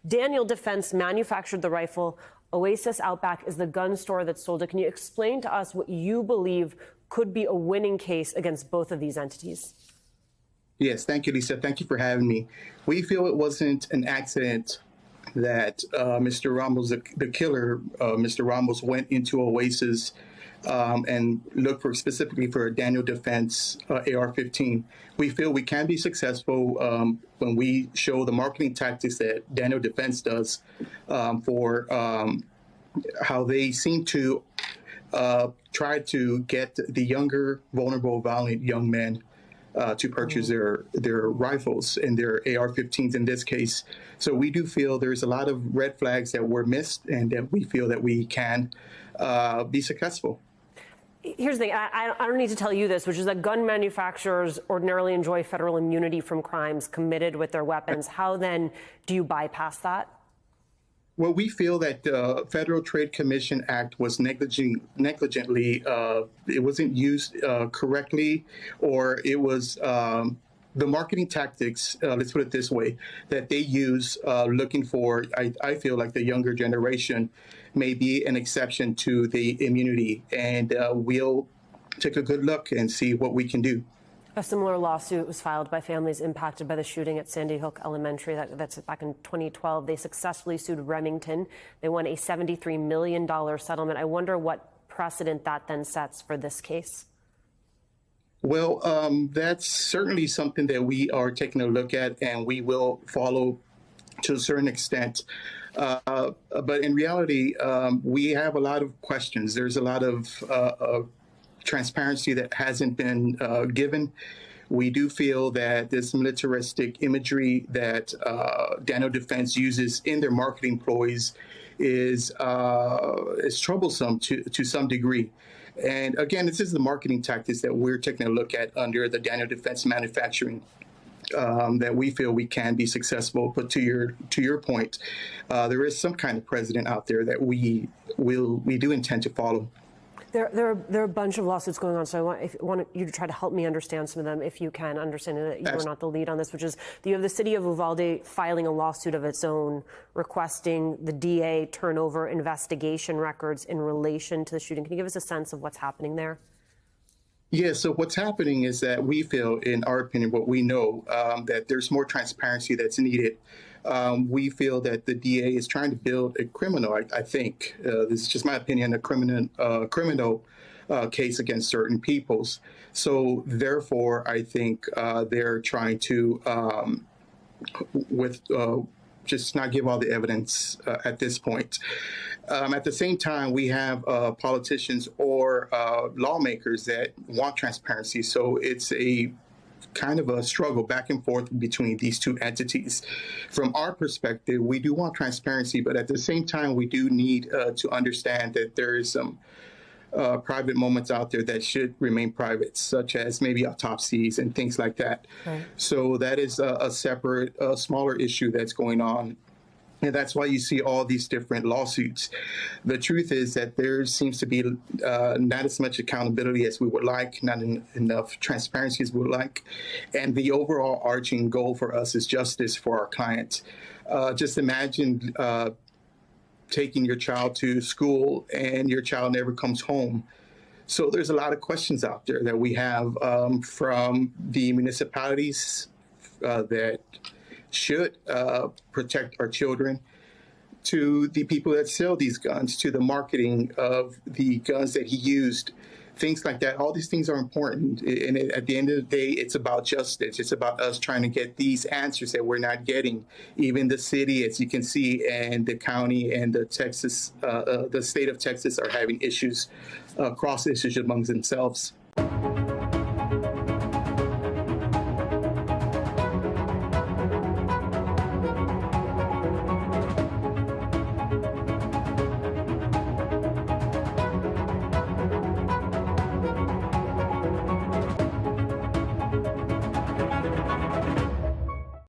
Daniel Defense manufactured the rifle. Oasis Outback is the gun store that sold it. Can you explain to us what you believe could be a winning case against both of these entities? Yes, thank you, Lisa. Thank you for having me. We feel it wasn't an accident that Mr. Ramos, the killer, Mr. Ramos, went into Oasis and looked for specifically for a Daniel Defense AR-15. We feel we can be successful when we show the marketing tactics that Daniel Defense does for how they seem to try to get the younger, vulnerable, violent young men to purchase their rifles and their AR-15s in this case. So we do feel there's a lot of red flags that were missed and that we feel that we can be successful. Here's the thing, I don't need to tell you this, which is that gun manufacturers ordinarily enjoy federal immunity from crimes committed with their weapons. How then do you bypass that? Well, we feel that the Federal Trade Commission Act was negligently, it wasn't used correctly, or it was the marketing tactics, let's put it this way, that they use looking for, I feel like the younger generation may be an exception to the immunity. And we'll take a good look and see what we can do. A similar lawsuit was filed by families impacted by the shooting at Sandy Hook Elementary. That's back in 2012. They successfully sued Remington. They won a $73 million settlement. I wonder what precedent that then sets for this case. Well, that's certainly something that we are taking a look at, and we will follow to a certain extent. But in reality, we have a lot of questions. There's a lot of transparency that hasn't been given. We do feel that this militaristic imagery that Daniel Defense uses in their marketing ploys is troublesome to some degree. And again, this is the marketing tactics that we're taking a look at under the Daniel Defense manufacturing that we feel we can be successful. But to your point, there is some kind of precedent out there that we do intend to follow. There are a bunch of lawsuits going on, so I want you to try to help me understand some of them, if you can, understanding that you are not the lead on this, which is you have the city of Uvalde filing a lawsuit of its own, requesting the DA turn over investigation records in relation to the shooting. Can you give us a sense of what's happening there? Yeah, so what's happening is that we feel, in our opinion, what we know, that there's more transparency that's needed. We feel that the DA is trying to build a criminal, I think, this is just my opinion, a criminal case against certain peoples. So therefore, I think they're trying to, just not give all the evidence at this point. At the same time, we have politicians or lawmakers that want transparency. So it's a kind of a struggle back and forth between these two entities. From our perspective, we do want transparency, but at the same time, we do need to understand that there is some private moments out there that should remain private, such as maybe autopsies and things like that. Right. So that is a separate, smaller issue that's going on. And that's why you see all these different lawsuits. The truth is that there seems to be not as much accountability as we would like, not enough transparency as we would like. And the overall arching goal for us is justice for our clients. Just imagine taking your child to school and your child never comes home. So there's a lot of questions out there that we have from the municipalities that should protect our children, to the people that sell these guns, to the marketing of the guns that he used, things like that. All these things are important. And at the end of the day, it's about justice. It's about us trying to get these answers that we're not getting. Even the city, as you can see, and the county and the state of Texas are having issues, cross issues among themselves.